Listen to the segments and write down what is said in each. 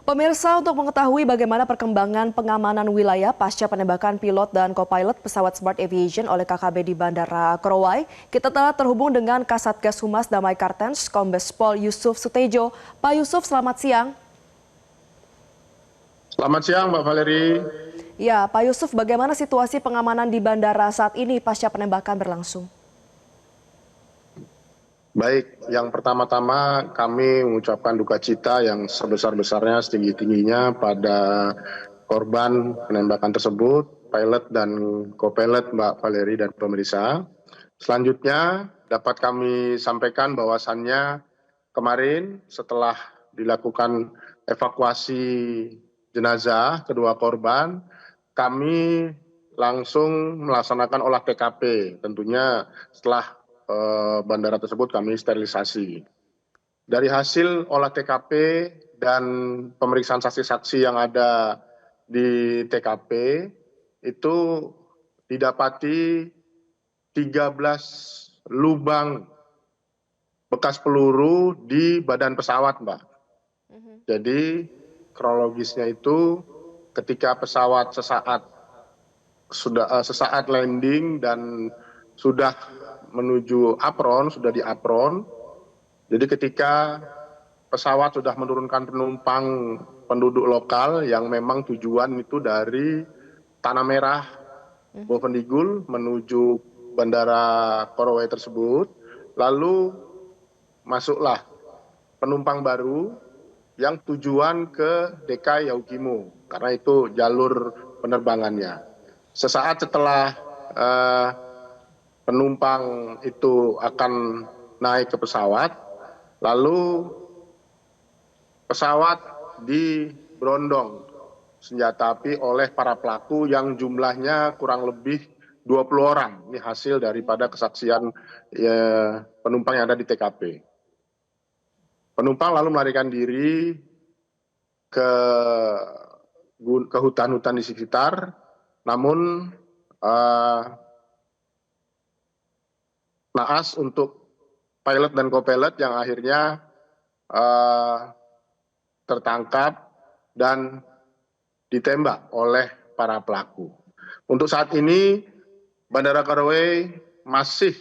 Pemirsa, untuk mengetahui bagaimana perkembangan pengamanan wilayah pasca penembakan pilot dan co-pilot pesawat Smart Aviation oleh KKB di Bandara Korowai, kita telah terhubung dengan Kasatgas Humas Damai Kartens, Kombes Pol Yusuf Sutejo. Pak Yusuf, selamat siang. Selamat siang, Mbak Valeri. Ya, Pak Yusuf, bagaimana situasi pengamanan di bandara saat ini pasca penembakan berlangsung? Baik, yang pertama-tama kami mengucapkan duka cita yang sebesar-besarnya, setinggi-tingginya pada korban penembakan tersebut, pilot dan co-pilot Mbak Valeri dan pemirsa. Selanjutnya dapat kami sampaikan bahwasannya kemarin setelah dilakukan evakuasi jenazah kedua korban, kami langsung melaksanakan olah TKP. Tentunya setelah bandara tersebut kami sterilisasi. Dari hasil olah TKP dan pemeriksaan saksi-saksi yang ada di TKP itu didapati 13 lubang bekas peluru di badan pesawat, Mbak. Jadi kronologisnya itu ketika pesawat sesaat landing dan sudah menuju apron, sudah di apron. Jadi ketika pesawat sudah menurunkan penumpang penduduk lokal yang memang tujuan itu dari Tanah Merah, Bovendigul menuju Bandara Korowai tersebut, lalu masuklah penumpang baru yang tujuan ke DKI Yaukimo, karena itu jalur penerbangannya. Sesaat setelah penumpang itu akan naik ke pesawat, lalu pesawat diberondong senjata api oleh para pelaku yang jumlahnya kurang lebih 20 orang. Ini hasil daripada kesaksian penumpang yang ada di TKP. Penumpang lalu melarikan diri ke hutan-hutan di sekitar, namun naas untuk pilot dan co-pilot yang akhirnya tertangkap dan ditembak oleh para pelaku. Untuk saat ini Bandara Korowai masih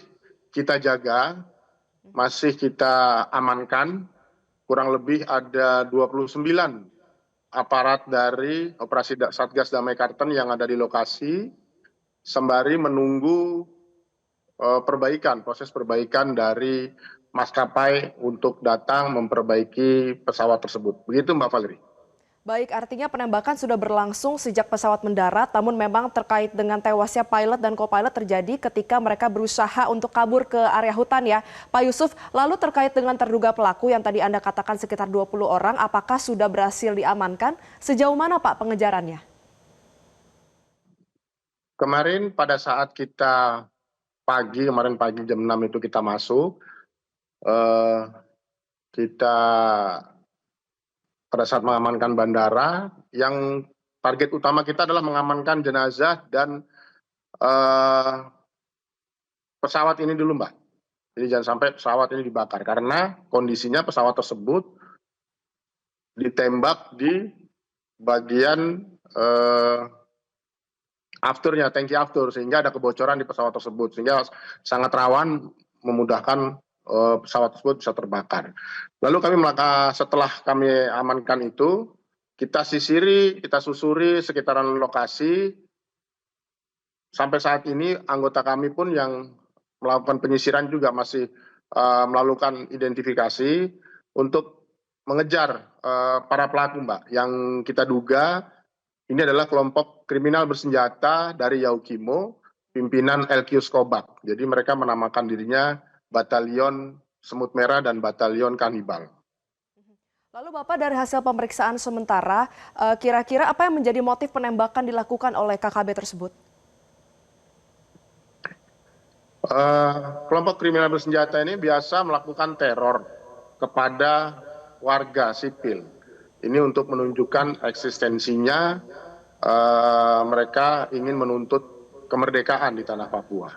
kita jaga, masih kita amankan. Kurang lebih ada 29 aparat dari operasi Satgas Damai Kartens yang ada di lokasi, sembari menunggu proses perbaikan dari maskapai untuk datang memperbaiki pesawat tersebut. Begitu, Mbak Valeri. Baik, artinya penembakan sudah berlangsung sejak pesawat mendarat, namun memang terkait dengan tewasnya pilot dan co-pilot terjadi ketika mereka berusaha untuk kabur ke area hutan ya. Pak Yusuf, lalu terkait dengan terduga pelaku yang tadi Anda katakan sekitar 20 orang, apakah sudah berhasil diamankan? Sejauh mana Pak pengejarannya? Kemarin pada saat kita kemarin pagi jam 6 itu kita masuk, kita pada saat mengamankan bandara, yang target utama kita adalah mengamankan jenazah dan pesawat ini dulu, Mbak. Jadi jangan sampai pesawat ini dibakar, karena kondisinya pesawat tersebut ditembak di bagian afternya, tangki after, sehingga ada kebocoran di pesawat tersebut, sehingga sangat rawan memudahkan pesawat tersebut bisa terbakar. Lalu setelah kami amankan itu, kita sisiri, kita susuri sekitaran lokasi. Sampai saat ini anggota kami pun yang melakukan penyisiran juga masih melakukan identifikasi untuk mengejar para pelaku, Mbak. Yang kita duga ini adalah kelompok kriminal bersenjata dari Yaukimo, pimpinan LQ Skobak. Jadi mereka menamakan dirinya Batalion Semut Merah dan Batalion Kanibal. Lalu Bapak, dari hasil pemeriksaan sementara, kira-kira apa yang menjadi motif penembakan dilakukan oleh KKB tersebut? Kelompok kriminal bersenjata ini biasa melakukan teror kepada warga sipil. Ini untuk menunjukkan eksistensinya, mereka ingin menuntut kemerdekaan di tanah Papua.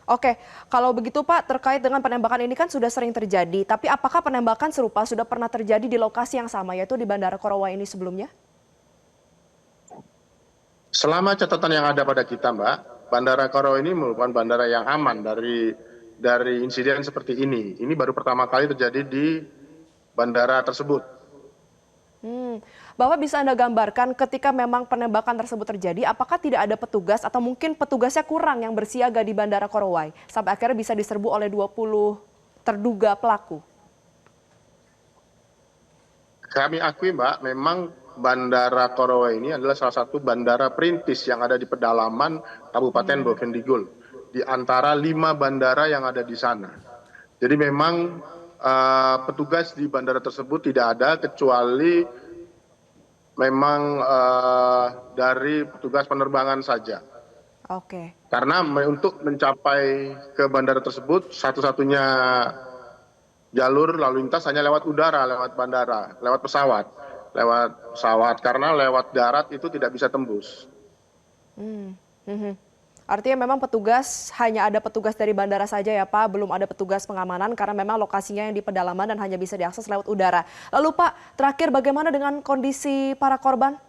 Oke, kalau begitu Pak, terkait dengan penembakan ini kan sudah sering terjadi, tapi apakah penembakan serupa sudah pernah terjadi di lokasi yang sama, yaitu di Bandara Korowa ini sebelumnya? Selama catatan yang ada pada kita, Mbak, Bandara Karo ini merupakan bandara yang aman dari insiden seperti ini. Ini baru pertama kali terjadi di bandara tersebut. Bapak bisa Anda gambarkan ketika memang penembakan tersebut terjadi, apakah tidak ada petugas atau mungkin petugasnya kurang yang bersiaga di Bandara Korowai sampai akhirnya bisa diserbu oleh 20 terduga pelaku? Kami akui, Mbak, memang Bandara Korowa ini adalah salah satu bandara perintis yang ada di pedalaman Kabupaten Bovendigul, di antara 5 bandara yang ada di sana. Jadi memang petugas di bandara tersebut tidak ada kecuali memang dari petugas penerbangan saja. Oke. Karena untuk mencapai ke bandara tersebut, satu-satunya jalur lalu lintas hanya lewat udara, lewat bandara, lewat pesawat. Karena lewat darat itu tidak bisa tembus. Mhm. Artinya memang petugas, hanya ada petugas dari bandara saja ya Pak, belum ada petugas pengamanan karena memang lokasinya yang di pedalaman dan hanya bisa diakses lewat udara. Lalu Pak, terakhir bagaimana dengan kondisi para korban?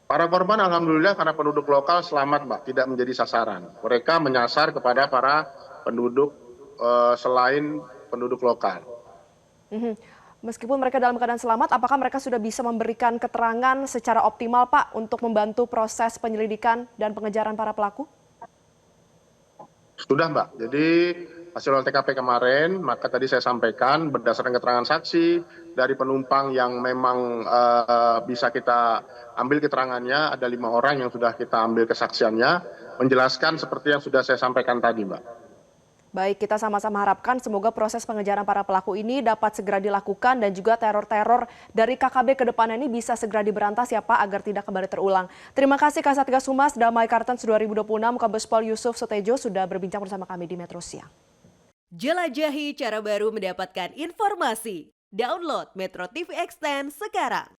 Para korban alhamdulillah karena penduduk lokal selamat, Mbak, tidak menjadi sasaran. Mereka menyasar kepada para penduduk selain penduduk lokal. Mhm. Meskipun mereka dalam keadaan selamat, apakah mereka sudah bisa memberikan keterangan secara optimal Pak untuk membantu proses penyelidikan dan pengejaran para pelaku? Sudah, Mbak. Jadi hasil olah TKP kemarin, maka tadi saya sampaikan berdasarkan keterangan saksi dari penumpang yang memang bisa kita ambil keterangannya, ada 5 orang yang sudah kita ambil kesaksiannya, menjelaskan seperti yang sudah saya sampaikan tadi, Mbak. Baik, kita sama-sama harapkan semoga proses pengejaran para pelaku ini dapat segera dilakukan dan juga teror-teror dari KKB ke depan ini bisa segera diberantas ya Pak agar tidak kembali terulang. Terima kasih Kasatgas Humas Damai Kartens 2026 Kombes Pol Yusuf Sutejo sudah berbincang bersama kami di Metro Siang. Jelajahi cara baru mendapatkan informasi. Download Metro TV Extend sekarang.